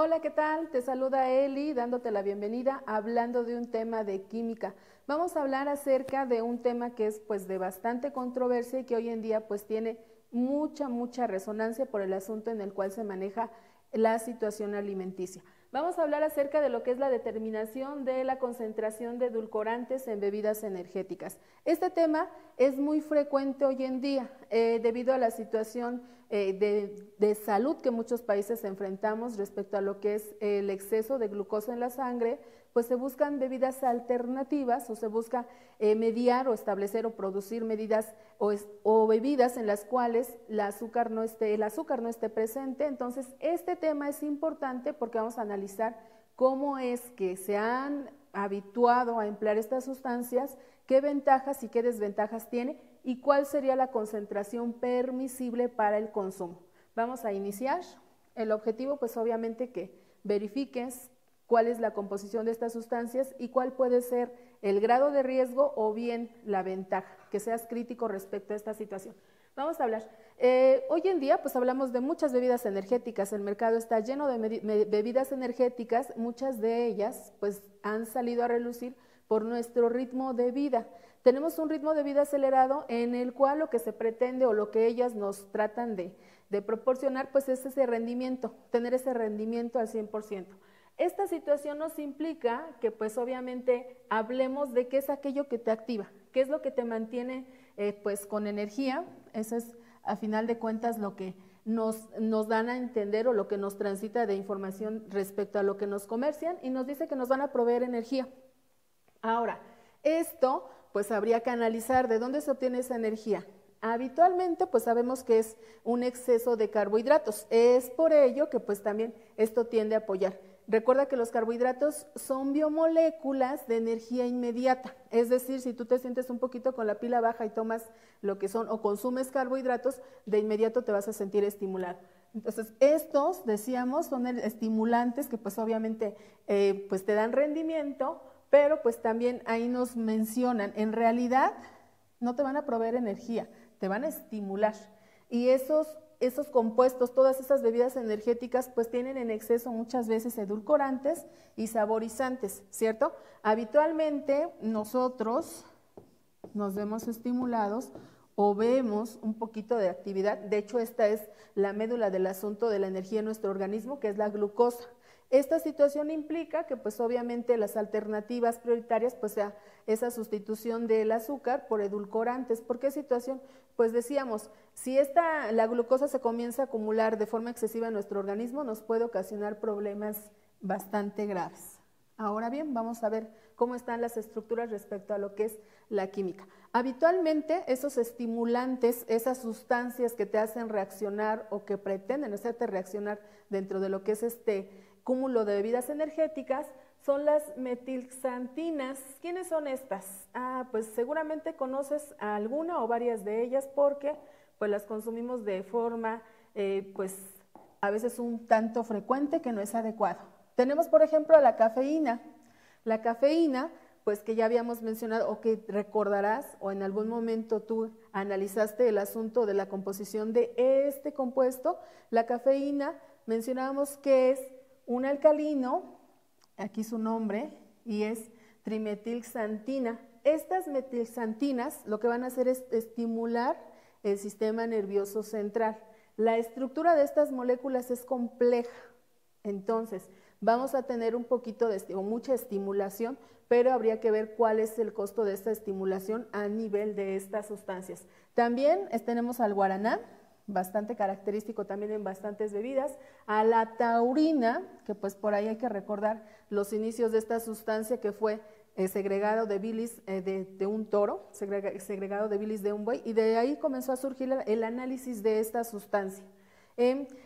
Hola, ¿qué tal? Te saluda Eli, dándote la bienvenida, hablando de un tema de química. Vamos a hablar acerca de un tema que es pues de bastante controversia y que hoy en día pues tiene mucha resonancia por el asunto en el cual se maneja la situación alimenticia. Vamos a hablar acerca de lo que es la determinación de la concentración de edulcorantes en bebidas energéticas. Este tema es muy frecuente hoy en día debido a la situación de salud que muchos países enfrentamos respecto a lo que es el exceso de glucosa en la sangre, pues se buscan bebidas alternativas o se busca mediar o establecer o producir medidas o bebidas en las cuales el azúcar no esté presente. Entonces, este tema es importante porque vamos a analizar cómo es que se han habituado a emplear estas sustancias, qué ventajas y qué desventajas tiene y cuál sería la concentración permisible para el consumo. Vamos a iniciar. El objetivo, pues obviamente que verifiques cuál es la composición de estas sustancias y cuál puede ser el grado de riesgo o bien la ventaja, que seas crítico respecto a esta situación. Vamos a hablar. Hoy en día pues hablamos de muchas bebidas energéticas, el mercado está lleno de bebidas energéticas, muchas de ellas pues han salido a relucir por nuestro ritmo de vida. Tenemos un ritmo de vida acelerado en el cual lo que se pretende o lo que ellas nos tratan de proporcionar pues es ese rendimiento, tener ese rendimiento al 100%. Esta situación nos implica que pues obviamente hablemos de qué es aquello que te activa, qué es lo que te mantiene pues con energía. Eso es a final de cuentas lo que nos dan a entender o lo que nos transita de información respecto a lo que nos comercian y nos dice que nos van a proveer energía. Ahora, esto pues habría que analizar de dónde se obtiene esa energía. Habitualmente pues sabemos que es un exceso de carbohidratos, es por ello que pues también esto tiende a apoyar. Recuerda que los carbohidratos son biomoléculas de energía inmediata, es decir, si tú te sientes un poquito con la pila baja y tomas lo que son o consumes carbohidratos, de inmediato te vas a sentir estimulado. Entonces, estos, decíamos, son estimulantes que pues obviamente pues te dan rendimiento, pero pues también ahí nos mencionan, en realidad no te van a proveer energía, te van a estimular. Y esos compuestos, todas esas bebidas energéticas, pues tienen en exceso muchas veces edulcorantes y saborizantes, ¿cierto? Habitualmente nosotros nos vemos estimulados o vemos un poquito de actividad. De hecho, esta es la médula del asunto de la energía en nuestro organismo, que es la glucosa. Esta situación implica que pues obviamente las alternativas prioritarias pues sea esa sustitución del azúcar por edulcorantes. ¿Por qué situación? Pues decíamos, si la glucosa se comienza a acumular de forma excesiva en nuestro organismo, nos puede ocasionar problemas bastante graves. Ahora bien, vamos a ver cómo están las estructuras respecto a lo que es la química. Habitualmente esos estimulantes, esas sustancias que te hacen reaccionar o que pretenden hacerte reaccionar dentro de lo que es este cúmulo de bebidas energéticas, son las metilxantinas. ¿Quiénes son estas? Pues seguramente conoces a alguna o varias de ellas porque pues las consumimos de forma pues a veces un tanto frecuente que no es adecuado. Tenemos por ejemplo la cafeína. La cafeína, pues que ya habíamos mencionado o que recordarás o en algún momento tú analizaste el asunto de la composición de este compuesto. La cafeína mencionábamos que es un alcalino, aquí su nombre, y es trimetilxantina. Estas metilxantinas lo que van a hacer es estimular el sistema nervioso central. La estructura de estas moléculas es compleja, entonces vamos a tener un poquito o mucha estimulación, pero habría que ver cuál es el costo de esta estimulación a nivel de estas sustancias. También tenemos al guaraná, bastante característico también en bastantes bebidas, a la taurina, que pues por ahí hay que recordar los inicios de esta sustancia que fue segregado de bilis de un toro, segregado de bilis de un buey, y de ahí comenzó a surgir el análisis de esta sustancia.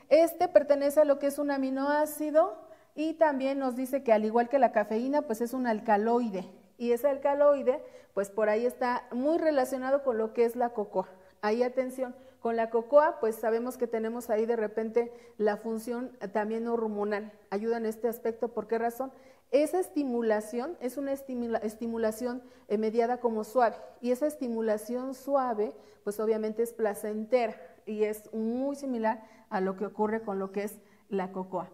Este pertenece a lo que es un aminoácido y también nos dice que al igual que la cafeína, pues es un alcaloide, y ese alcaloide, pues por ahí está muy relacionado con lo que es la cocoa. Ahí atención, con la cocoa pues sabemos que tenemos ahí de repente la función también hormonal, ayuda en este aspecto. ¿Por qué razón? Esa estimulación es una estimulación mediada como suave, y esa estimulación suave pues obviamente es placentera y es muy similar a lo que ocurre con lo que es la cocoa.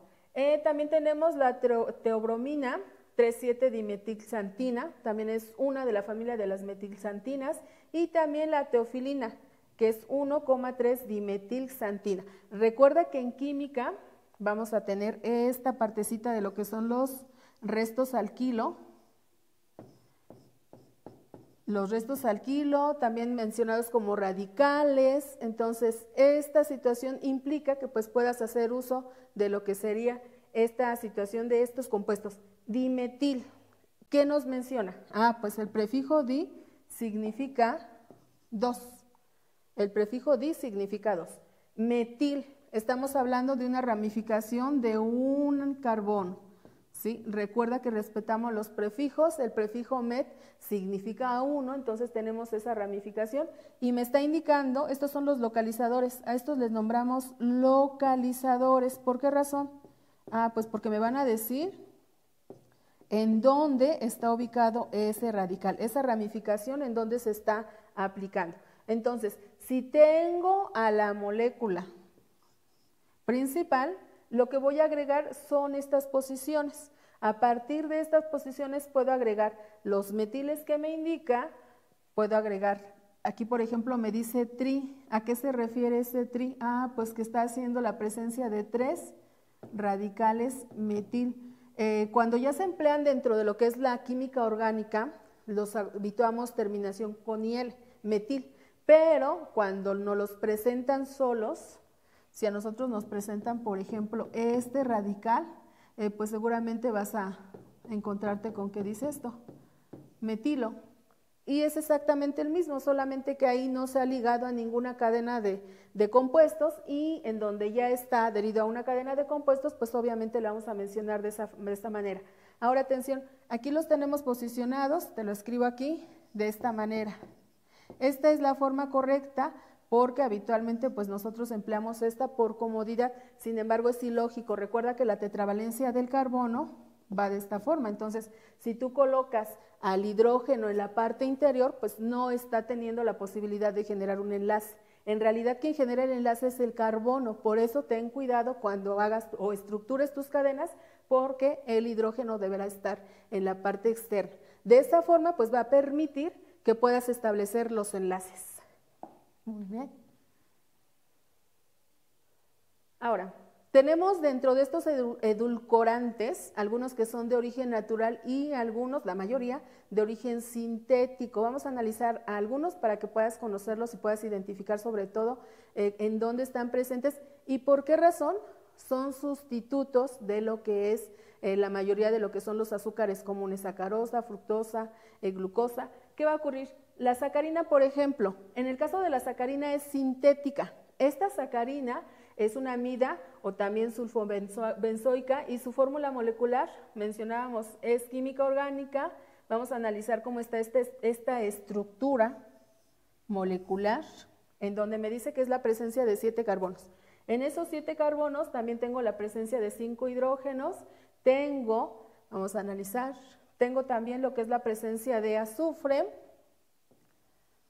También tenemos la teobromina 3,7-dimetilxantina, también es una de la familia de las metilxantinas, y también la teofilina, que es 1,3-dimetilxantina. Recuerda que en química vamos a tener esta partecita de lo que son los restos alquilo. Los restos alquilo, también mencionados como radicales. Entonces, esta situación implica que pues puedas hacer uso de lo que sería esta situación de estos compuestos. Dimetil, ¿qué nos menciona? Pues el prefijo di significa 2. El prefijo di significa 2. Metil, estamos hablando de una ramificación de un carbono. ¿Sí? Recuerda que respetamos los prefijos, el prefijo met significa 1, entonces tenemos esa ramificación y me está indicando, estos son los localizadores, a estos les nombramos localizadores. ¿Por qué razón? Pues porque me van a decir en dónde está ubicado ese radical, esa ramificación en dónde se está aplicando. Entonces, si tengo a la molécula principal, lo que voy a agregar son estas posiciones. A partir de estas posiciones puedo agregar los metiles que me indica, puedo agregar, aquí por ejemplo me dice tri. ¿A qué se refiere ese tri? Pues que está haciendo la presencia de 3 radicales metil. Cuando ya se emplean dentro de lo que es la química orgánica, los habituamos terminación con IL, metil, pero cuando nos los presentan solos, si a nosotros nos presentan, por ejemplo, este radical, pues seguramente vas a encontrarte con que dice esto, metilo. Y es exactamente el mismo, solamente que ahí no se ha ligado a ninguna cadena de compuestos, y en donde ya está adherido a una cadena de compuestos, pues obviamente le vamos a mencionar de esta manera. Ahora atención, aquí los tenemos posicionados, te lo escribo aquí, de esta manera. Esta es la forma correcta, porque habitualmente pues nosotros empleamos esta por comodidad. Sin embargo, es ilógico. Recuerda que la tetravalencia del carbono va de esta forma. Entonces, si tú colocas al hidrógeno en la parte interior, pues no está teniendo la posibilidad de generar un enlace. En realidad, quien genera el enlace es el carbono. Por eso ten cuidado cuando hagas o estructures tus cadenas, porque el hidrógeno deberá estar en la parte externa. De esta forma, pues va a permitir que puedas establecer los enlaces. Muy bien. Ahora, tenemos dentro de estos edulcorantes, algunos que son de origen natural y algunos, la mayoría, de origen sintético. Vamos a analizar a algunos para que puedas conocerlos y puedas identificar sobre todo en dónde están presentes y por qué razón son sustitutos de lo que es la mayoría de lo que son los azúcares comunes, sacarosa, fructosa, glucosa. ¿Qué va a ocurrir? La sacarina, por ejemplo, en el caso de la sacarina es sintética. Esta sacarina es una amida o también sulfobenzoica y su fórmula molecular, mencionábamos, es química orgánica. Vamos a analizar cómo está esta estructura molecular, en donde me dice que es la presencia de 7 carbonos. En esos 7 carbonos también tengo la presencia de 5 hidrógenos, vamos a analizar, tengo también lo que es la presencia de azufre.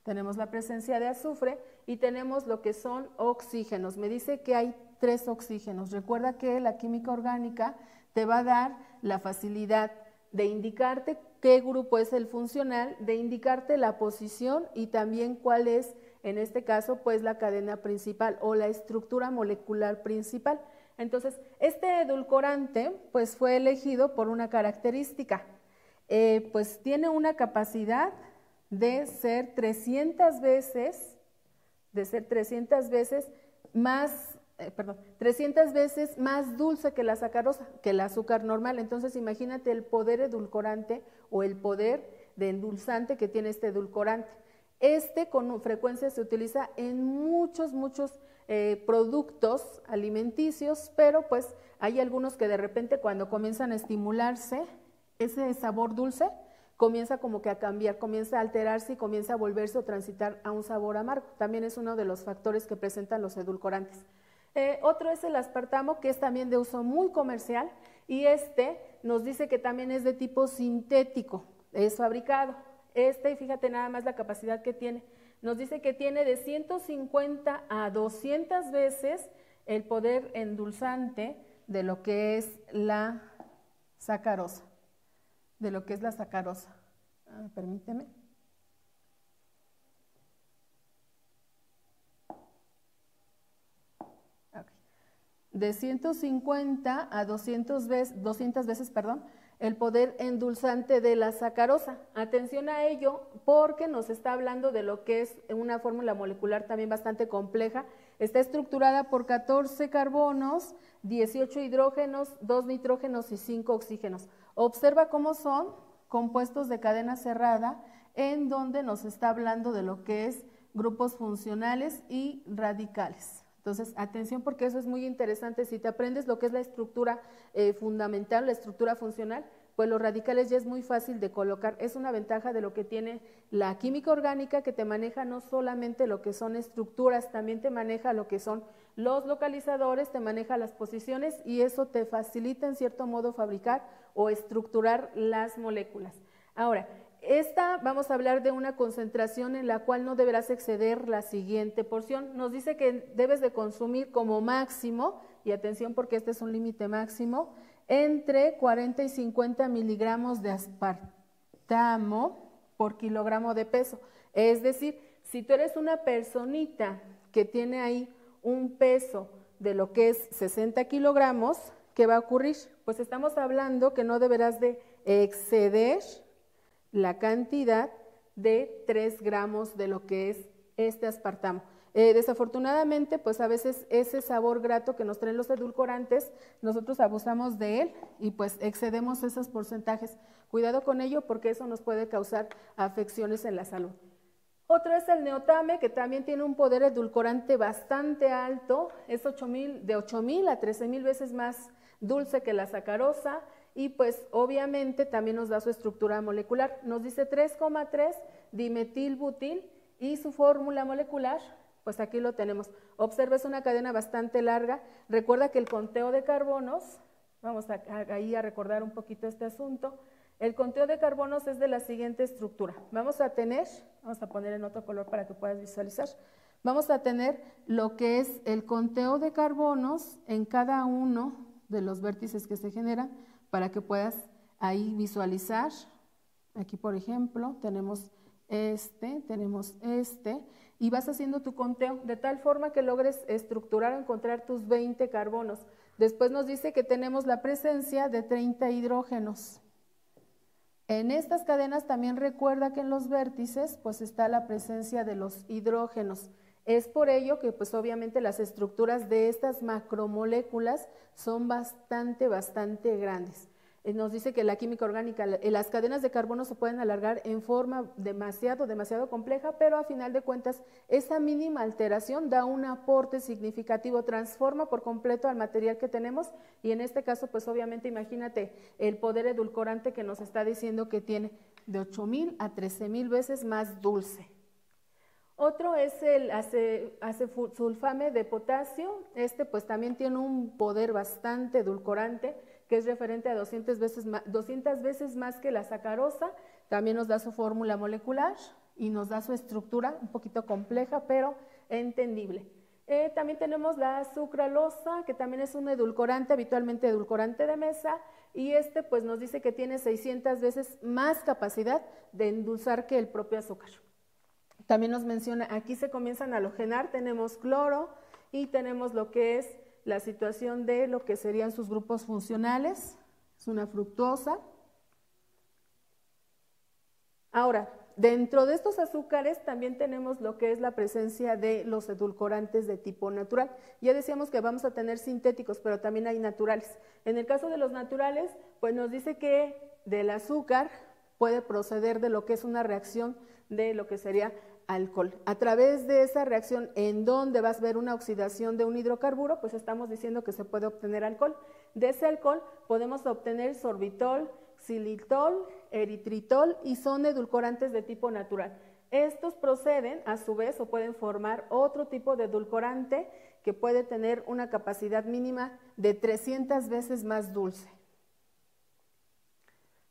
Tenemos la presencia de azufre y tenemos lo que son oxígenos. Me dice que hay 3 oxígenos. Recuerda que la química orgánica te va a dar la facilidad de indicarte qué grupo es el funcional, de indicarte la posición y también cuál es, en este caso, pues la cadena principal o la estructura molecular principal. Entonces, este edulcorante pues fue elegido por una característica. Pues tiene una capacidad de ser 300 veces más 300 veces más dulce que la sacarosa, que el azúcar normal. Entonces imagínate el poder edulcorante o el poder de endulzante que tiene este edulcorante. Con frecuencia se utiliza en muchos productos alimenticios, pero pues hay algunos que de repente cuando comienzan a estimularse, ese sabor dulce comienza como que a cambiar, comienza a alterarse y comienza a volverse o transitar a un sabor amargo. También es uno de los factores que presentan los edulcorantes. Otro es el aspartamo, que es también de uso muy comercial, y nos dice que también es de tipo sintético, es fabricado. Fíjate nada más la capacidad que tiene. Nos dice que tiene de 150 a 200 veces el poder endulzante de lo que es la sacarosa, permíteme. De 150 a 200 veces, el poder endulzante de la sacarosa. Atención a ello porque nos está hablando de lo que es una fórmula molecular también bastante compleja. Está estructurada por 14 carbonos, 18 hidrógenos, 2 nitrógenos y 5 oxígenos. Observa cómo son compuestos de cadena cerrada en donde nos está hablando de lo que es grupos funcionales y radicales. Entonces, atención porque eso es muy interesante. Si te aprendes lo que es la estructura fundamental, la estructura funcional, pues los radicales ya es muy fácil de colocar. Es una ventaja de lo que tiene la química orgánica, que te maneja no solamente lo que son estructuras, también te maneja lo que son los localizadores, te maneja las posiciones y eso te facilita en cierto modo fabricar o estructurar las moléculas. Ahora, vamos a hablar de una concentración en la cual no deberás exceder la siguiente porción. Nos dice que debes de consumir como máximo, y atención porque este es un límite máximo, entre 40 y 50 miligramos de aspartamo por kilogramo de peso. Es decir, si tú eres una personita que tiene ahí un peso de lo que es 60 kilogramos, ¿qué va a ocurrir? Pues estamos hablando que no deberás de exceder la cantidad de 3 gramos de lo que es este aspartamo. Desafortunadamente, pues a veces ese sabor grato que nos traen los edulcorantes, nosotros abusamos de él y pues excedemos esos porcentajes. Cuidado con ello porque eso nos puede causar afecciones en la salud. Otro es el neotame, que también tiene un poder edulcorante bastante alto, es de 8,000 a 13,000 veces más dulce que la sacarosa. Y pues obviamente también nos da su estructura molecular. Nos dice 3,3 dimetilbutil y su fórmula molecular, pues aquí lo tenemos. Observa, es una cadena bastante larga. Recuerda que el conteo de carbonos, vamos ahí a recordar un poquito este asunto. El conteo de carbonos es de la siguiente estructura. Vamos a poner en otro color para que puedas visualizar. Vamos a tener lo que es el conteo de carbonos en cada uno de los vértices que se generan, para que puedas ahí visualizar. Aquí, por ejemplo, tenemos este, y vas haciendo tu conteo de tal forma que logres estructurar o encontrar tus 20 carbonos. Después nos dice que tenemos la presencia de 30 hidrógenos. En estas cadenas también recuerda que en los vértices pues está la presencia de los hidrógenos. Es por ello que pues obviamente las estructuras de estas macromoléculas son bastante grandes. Nos dice que la química orgánica, las cadenas de carbono se pueden alargar en forma demasiado compleja, pero a final de cuentas esa mínima alteración da un aporte significativo, transforma por completo al material que tenemos y en este caso pues obviamente imagínate el poder edulcorante que nos está diciendo que tiene de 8,000 a 13,000 veces más dulce. Otro es el acesulfame de potasio. Pues también tiene un poder bastante edulcorante, que es referente a 200 veces más que la sacarosa. También nos da su fórmula molecular y nos da su estructura, un poquito compleja, pero entendible. También tenemos la sucralosa, que también es un edulcorante, habitualmente edulcorante de mesa, y pues nos dice que tiene 600 veces más capacidad de endulzar que el propio azúcar. También nos menciona, aquí se comienzan a halogenar, tenemos cloro y tenemos lo que es la situación de lo que serían sus grupos funcionales, es una fructosa. Ahora, dentro de estos azúcares también tenemos lo que es la presencia de los edulcorantes de tipo natural. Ya decíamos que vamos a tener sintéticos, pero también hay naturales. En el caso de los naturales, pues nos dice que del azúcar puede proceder de lo que es una reacción de lo que sería alcohol. A través de esa reacción en donde vas a ver una oxidación de un hidrocarburo, pues estamos diciendo que se puede obtener alcohol. De ese alcohol podemos obtener sorbitol, xilitol, eritritol y son edulcorantes de tipo natural. Estos proceden a su vez o pueden formar otro tipo de edulcorante que puede tener una capacidad mínima de 300 veces más dulce.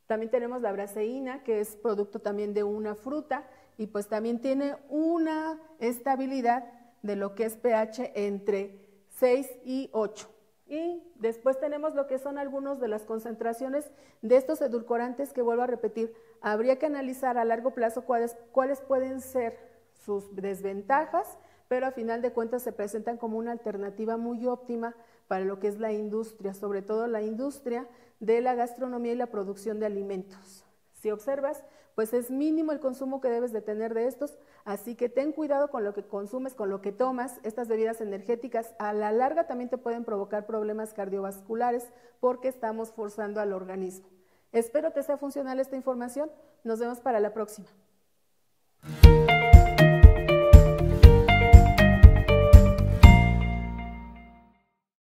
También tenemos la braseína, que es producto también de una fruta y pues también tiene una estabilidad de lo que es pH entre 6 y 8. Y después tenemos lo que son algunos de las concentraciones de estos edulcorantes que, vuelvo a repetir, habría que analizar a largo plazo cuáles pueden ser sus desventajas, pero a final de cuentas se presentan como una alternativa muy óptima para lo que es la industria, sobre todo la industria de la gastronomía y la producción de alimentos. Si observas, pues es mínimo el consumo que debes de tener de estos, así que ten cuidado con lo que consumes, con lo que tomas. Estas bebidas energéticas a la larga también te pueden provocar problemas cardiovasculares porque estamos forzando al organismo. Espero te sea funcional esta información. Nos vemos para la próxima.